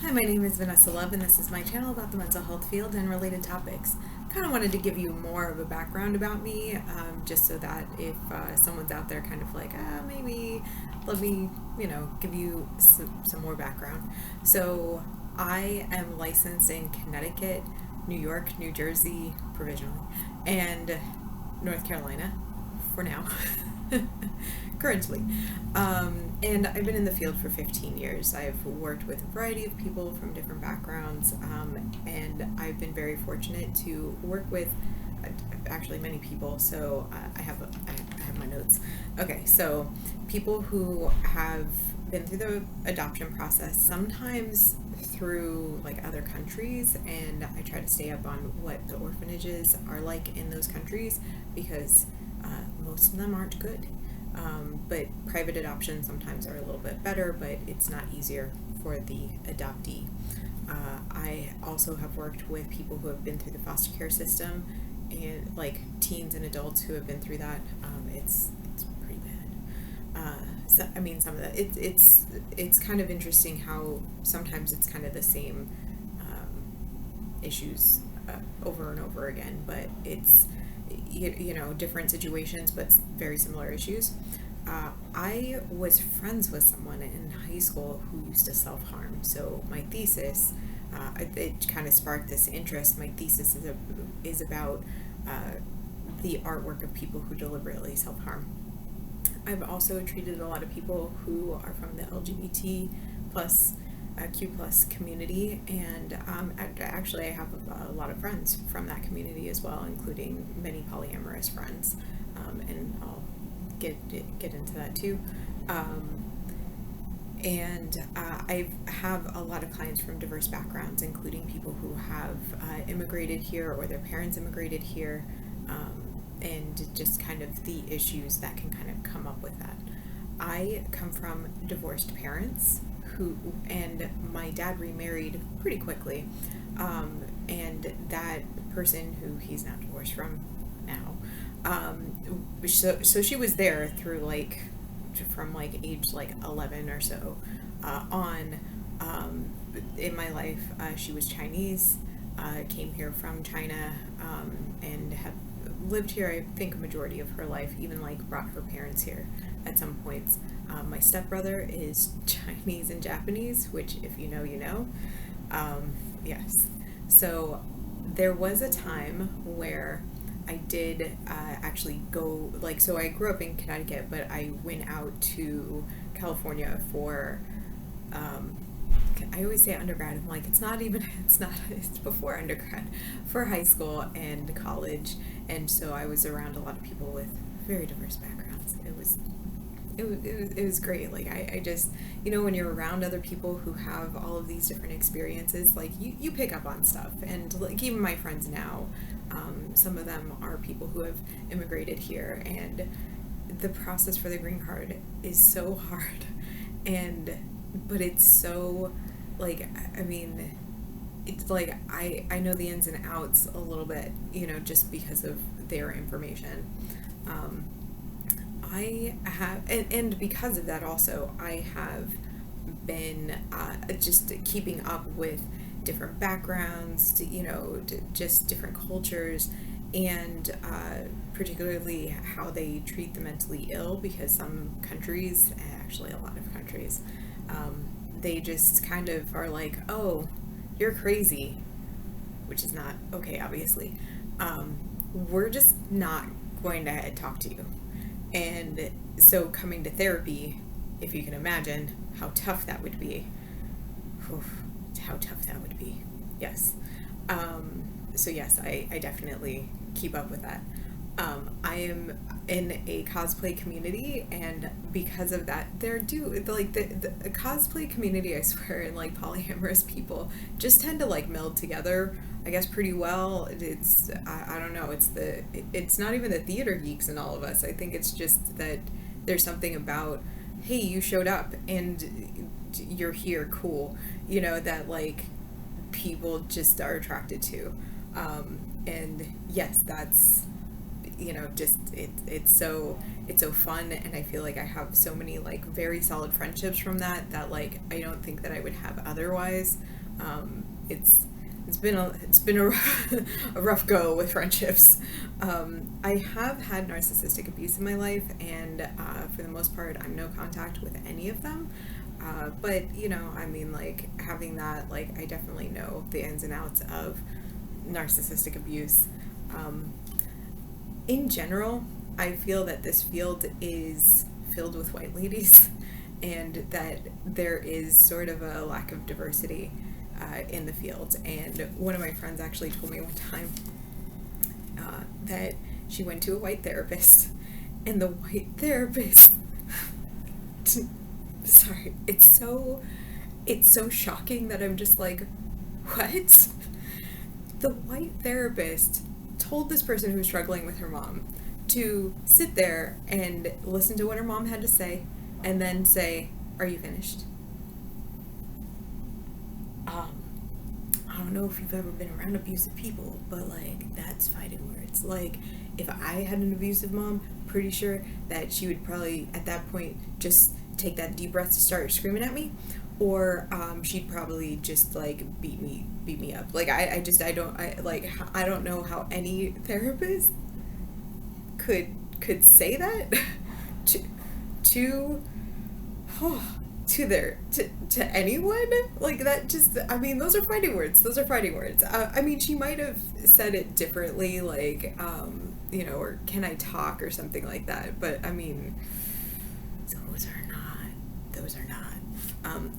Hi, my name is Vanessa Love, and this is my channel about the mental health field and related topics. Kind of wanted to give you more of a background about me, just so that if someone's out there kind of like, maybe let me, give you some more background. So I am licensed in Connecticut, New York, New Jersey, provisionally, and North Carolina for now. Currently. And I've been in the field for 15 years. I've worked with a variety of people from different backgrounds, and I've been very fortunate to work with actually many people. So I have my notes. Okay, so people who have been through the adoption process, sometimes through like other countries, and I try to stay up on what the orphanages are like in those countries because most of them aren't good. But private adoptions sometimes are a little bit better, but it's not easier for the adoptee. I also have worked with people who have been through the foster care system, and like teens and adults who have been through that. It's pretty bad. So I mean, some of that it's kind of interesting how sometimes it's kind of the same issues over and over again, but it's different situations, but very similar issues. I was friends with someone in high school who used to self-harm. So my thesis, it kind of sparked this interest. My thesis is about the artwork of people who deliberately self-harm. I've also treated a lot of people who are from the LGBT plus Q plus community, and actually I have a lot of friends from that community as well, including many polyamorous friends, and I'll get into that too. And I have a lot of clients from diverse backgrounds, including people who have immigrated here or their parents immigrated here, and just kind of the issues that can kind of come up with that. I come from divorced parents and my dad remarried pretty quickly, and that person who he's now divorced from now, so she was there through from age 11 or so on. In my life, she was Chinese, came here from China, and have lived here, I think, a majority of her life, even brought her parents here at some points. My stepbrother is Chinese and Japanese, which if you know, you know. Yes. So there was a time where I did actually go, so I grew up in Connecticut, but I went out to California for, I always say undergrad. I'm like, it's before undergrad, for high school and college. And so I was around a lot of people with very diverse backgrounds. It was great. I just, when you're around other people who have all of these different experiences, you pick up on stuff. And even my friends now, some of them are people who have immigrated here, and the process for the green card is so hard, but it's so, it's I know the ins and outs a little bit, just because of their information. I have, and because of that also, I have been just keeping up with different backgrounds, just different cultures, and particularly how they treat the mentally ill, because some countries, actually a lot of countries, they just kind of are like, oh, you're crazy, which is not okay, obviously. We're just not going to talk to you. And so coming to therapy, if you can imagine how tough that would be. How tough that would be. Yes. So yes, I definitely keep up with that. I am in a cosplay community, and because of that, the cosplay community, I swear, and polyamorous people just tend to meld together, I guess, pretty well. It's I don't know, it's not even the theater geeks in all of us. I think it's just that there's something about, hey, you showed up and you're here, cool, that people just are attracted to. And yes, that's, just it's it's so fun, and I feel like I have so many like very solid friendships from that like I don't think that I would have otherwise. It's been a rough, a rough go with friendships. I have had narcissistic abuse in my life, and for the most part, I'm no contact with any of them. But you know, I mean, like having that, like I definitely know the ins and outs of narcissistic abuse. In general, I feel that this field is filled with white ladies, and that there is sort of a lack of diversity in the field. And one of my friends actually told me one time that she went to a white therapist, and the white therapist sorry, it's so shocking that I'm just like, what? The white therapist told this person who's struggling with her mom to sit there and listen to what her mom had to say, and then say, "Are you finished?" I don't know if you've ever been around abusive people, but like that's fighting words. Like if I had an abusive mom, pretty sure that she would probably at that point just take that deep breath to start screaming at me, or she'd probably just like beat me up. Like I don't know how any therapist could say that to to anyone. Like that just, I mean, those are fighting words. I mean, she might have said it differently, like you know, or can I talk or something like that, but I mean, those are not.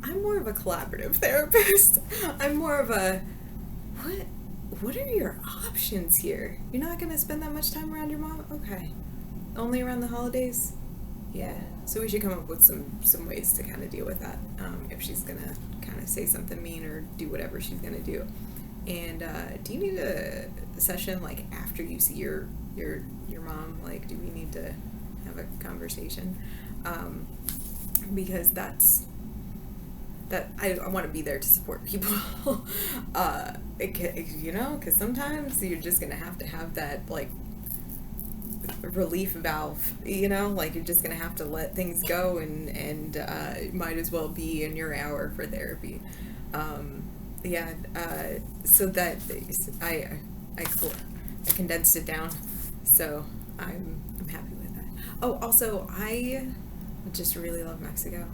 I'm more of a collaborative therapist. I'm more of a, what are your options here? You're not gonna spend that much time around your mom? Okay. Only around the holidays? Yeah. So we should come up with some ways to kind of deal with that, if she's gonna kind of say something mean or do whatever she's gonna do. And do you need a session like after you see your mom? Like, do we need to have a conversation? Because that I want to be there to support people. You know, because sometimes you're just gonna have to have that like relief valve, you know, like you're just gonna have to let things go, and might as well be in your hour for therapy. So that I condensed it down, so I'm happy with that. Oh, also I just really love Mexico.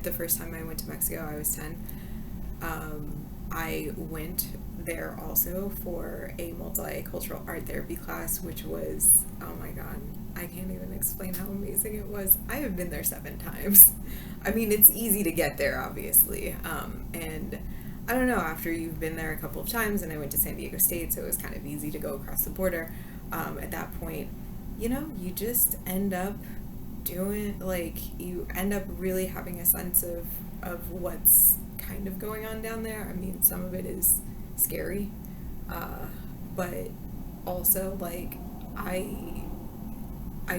The first time I went to Mexico, I was 10. I went there also for a multicultural art therapy class, which was, oh my god, I can't even explain how amazing it was. I have been there 7 times. I mean, it's easy to get there, obviously, and I don't know, after you've been there a couple of times, and I went to San Diego State, so it was kind of easy to go across the border. At that point, you know, you just end up doing, like, you end up really having a sense of what's kind of going on down there. I mean, some of it is scary, but also, like, I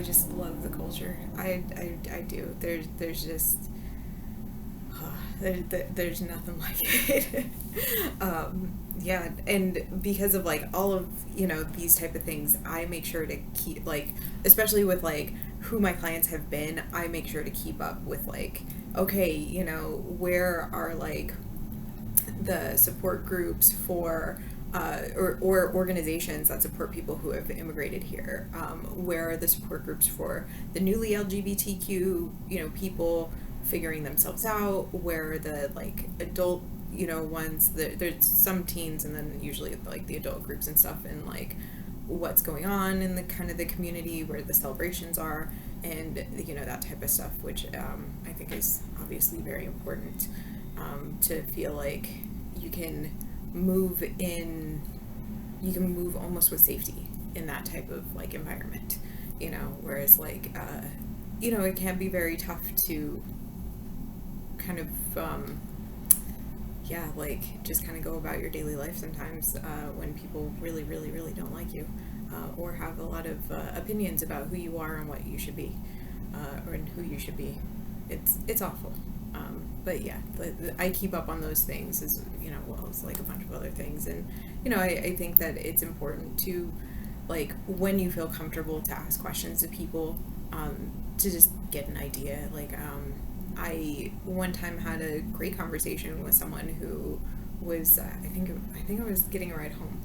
just love the culture. I do. There's just there's nothing like it. Yeah, and because of like all of, you know, these type of things, I make sure to keep, like, especially with like who my clients have been, I make sure to keep up with like, okay, you know, where are like the support groups for or organizations that support people who have immigrated here? Where are the support groups for the newly LGBTQ, you know, people figuring themselves out? Where are the like adult, you know, ones that there's some teens, and then usually like the adult groups and stuff, and like what's going on in the kind of the community, where the celebrations are, and you know, that type of stuff, which I think is obviously very important, to feel like you can move almost with safety in that type of like environment, you know, whereas like you know, it can be very tough to kind of like just kind of go about your daily life sometimes, when people really don't like you, or have a lot of opinions about who you are and what you should be, or who you should be. It's awful. But yeah, I keep up on those things, as you know, well as like a bunch of other things. And you know, I think that it's important to, like, when you feel comfortable to ask questions to people, to just get an idea. Like, I one time had a great conversation with someone who was, I think I was getting a ride home,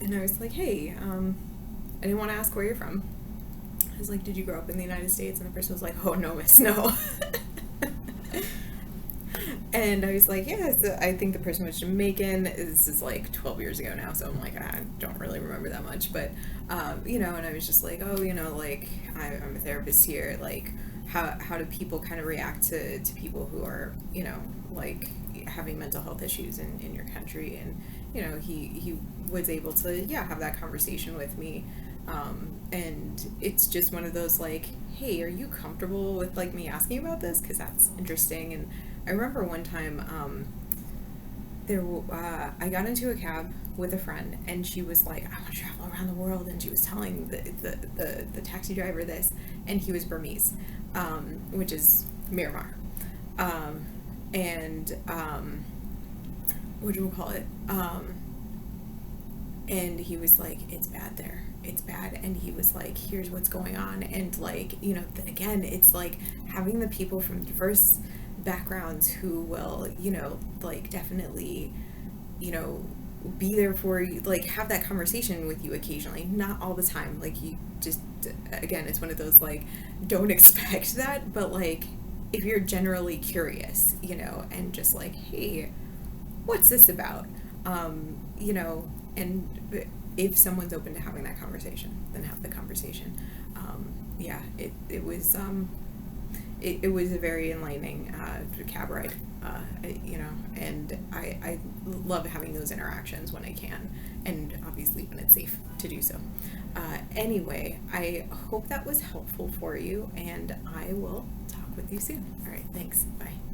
and I was like, hey, I didn't want to ask where you're from. I was like, did you grow up in the United States? And the person was like, oh, no, miss, no. And I was like, yeah, I think the person was Jamaican. This is like 12 years ago now, so I'm like, I don't really remember that much. But, you know, and I was just like, oh, you know, like, I'm a therapist here. Like, how do people kind of react to people who are, you know, like, having mental health issues in your country? And, you know, he was able to, yeah, have that conversation with me. And it's just one of those, like, hey, are you comfortable with, like, me asking about this? Because that's interesting. And I remember one time, I got into a cab with a friend, and she was like, I want to travel around the world, and she was telling the taxi driver this, and he was Burmese, which is Myanmar, what do you call it, and he was like, it's bad there, it's bad. And he was like, here's what's going on. And, like, you know, again, it's like having the people from diverse backgrounds who will, you know, like, definitely, you know, be there for you, like, have that conversation with you occasionally, not all the time. Like, you just, again, it's one of those, like, don't expect that, but, like, if you're generally curious, you know, and just like, hey, what's this about, you know, and if someone's open to having that conversation, then have the conversation. Yeah, it was it was a very enlightening cab ride, you know, and I love having those interactions when I can, and obviously when it's safe to do so. Anyway, I hope that was helpful for you, and I will talk with you soon. All right, thanks. Bye.